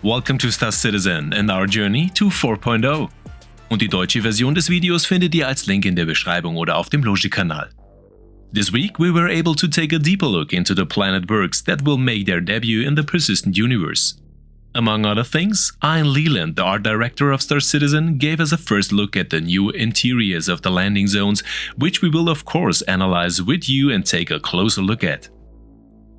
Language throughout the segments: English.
Welcome to Star Citizen and our journey to 4.0. Und die deutsche Version des Videos findet ihr als Link in der Beschreibung oder auf dem Logi-Kanal. This week we were able to take a deeper look into the planet works that will make their debut in the persistent universe. Among other things, Ian Leland, the art director of Star Citizen, gave us a first look at the new interiors of the landing zones, which we will of course analyze with you and take a closer look at.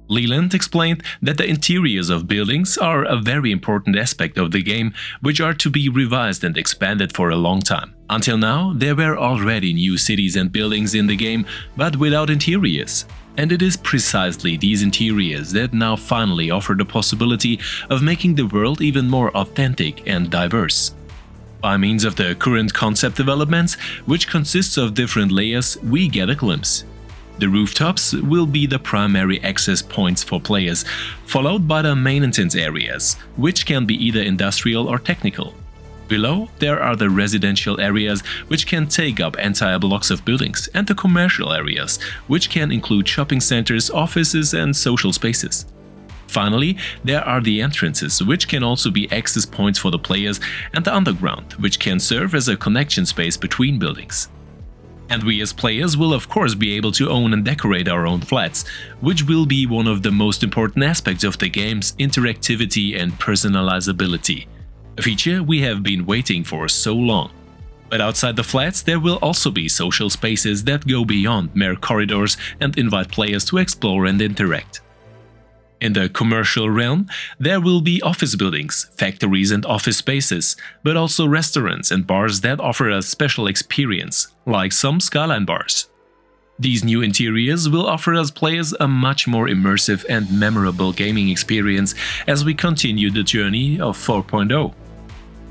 Leland explained that the interiors of buildings are a very important aspect of the game, which are to be revised and expanded for a long time. Until now, there were already new cities and buildings in the game, but without interiors. And it is precisely these interiors that now finally offer the possibility of making the world even more authentic and diverse. By means of the current concept developments, which consists of different layers, we get a glimpse. The rooftops will be the primary access points for players, followed by the maintenance areas, which can be either industrial or technical. Below, there are the residential areas, which can take up entire blocks of buildings, and the commercial areas, which can include shopping centers, offices, and social spaces. Finally, there are the entrances, which can also be access points for the players, and the underground, which can serve as a connection space between buildings. And we as players will of course be able to own and decorate our own flats, which will be one of the most important aspects of the game's interactivity and personalizability. A feature we have been waiting for so long. But outside the flats there will also be social spaces that go beyond mere corridors and invite players to explore and interact. In the commercial realm, there will be office buildings, factories and office spaces, but also restaurants and bars that offer a special experience, like some Skyline bars. These new interiors will offer us players a much more immersive and memorable gaming experience as we continue the journey of 4.0.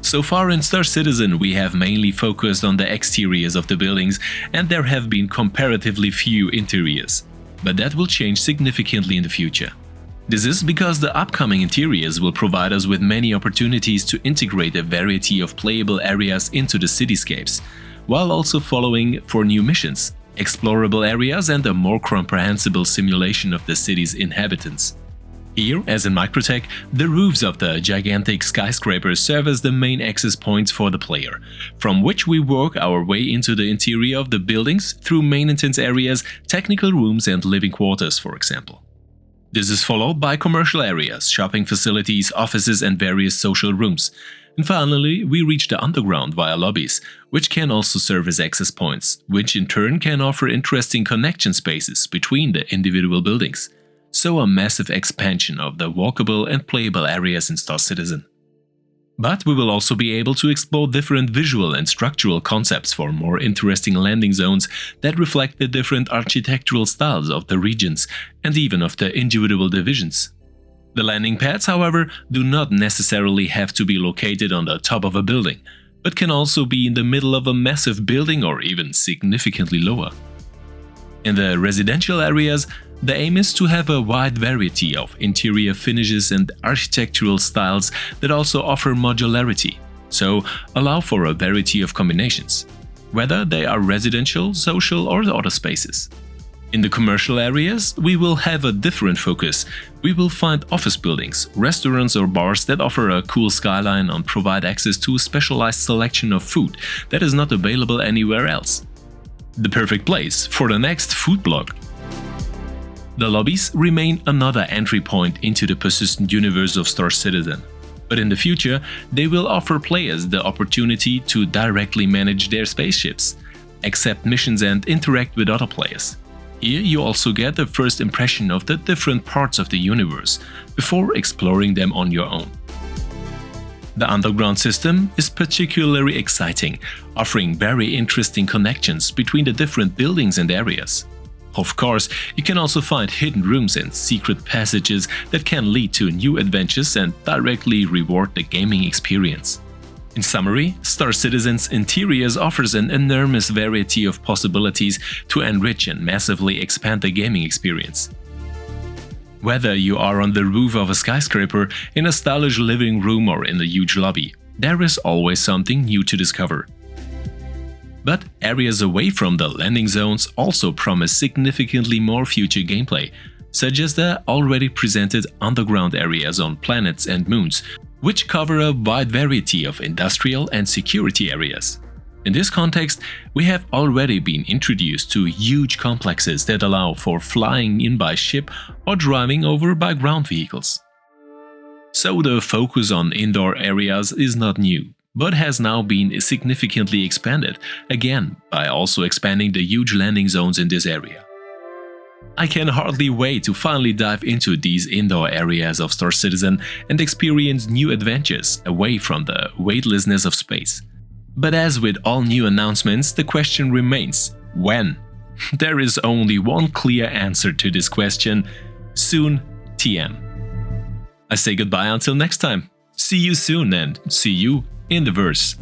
So far in Star Citizen we have mainly focused on the exteriors of the buildings and there have been comparatively few interiors. But that will change significantly in the future. This is because the upcoming interiors will provide us with many opportunities to integrate a variety of playable areas into the cityscapes, while also following for new missions, explorable areas and a more comprehensible simulation of the city's inhabitants. Here, as in Microtech, the roofs of the gigantic skyscrapers serve as the main access points for the player, from which we work our way into the interior of the buildings through maintenance areas, technical rooms and living quarters, for example. This is followed by commercial areas, shopping facilities, offices and various social rooms. And finally, we reach the underground via lobbies, which can also serve as access points, which in turn can offer interesting connection spaces between the individual buildings. So a massive expansion of the walkable and playable areas in Star Citizen. But we will also be able to explore different visual and structural concepts for more interesting landing zones that reflect the different architectural styles of the regions and even of the individual divisions. The landing pads, however, do not necessarily have to be located on the top of a building, but can also be in the middle of a massive building or even significantly lower. In the residential areas, the aim is to have a wide variety of interior finishes and architectural styles that also offer modularity, so allow for a variety of combinations, whether they are residential, social or other spaces. In the commercial areas, we will have a different focus. We will find office buildings, restaurants or bars that offer a cool skyline and provide access to a specialized selection of food that is not available anywhere else. The perfect place for the next food blog. The lobbies remain another entry point into the persistent universe of Star Citizen. But in the future, they will offer players the opportunity to directly manage their spaceships, accept missions and interact with other players. Here you also get the first impression of the different parts of the universe, before exploring them on your own. The underground system is particularly exciting, offering very interesting connections between the different buildings and areas. Of course, you can also find hidden rooms and secret passages that can lead to new adventures and directly reward the gaming experience. In summary, Star Citizen's interiors offers an enormous variety of possibilities to enrich and massively expand the gaming experience. Whether you are on the roof of a skyscraper, in a stylish living room or in a huge lobby, there is always something new to discover. But areas away from the landing zones also promise significantly more future gameplay, such as the already presented underground areas on planets and moons, which cover a wide variety of industrial and security areas. In this context, we have already been introduced to huge complexes that allow for flying in by ship or driving over by ground vehicles. So the focus on indoor areas is not new, but has now been significantly expanded, again by also expanding the huge landing zones in this area. I can hardly wait to finally dive into these indoor areas of Star Citizen and experience new adventures away from the weightlessness of space. But as with all new announcements, the question remains: when? There is only one clear answer to this question: soon TM. I say goodbye until next time. See you soon and see you in the verse.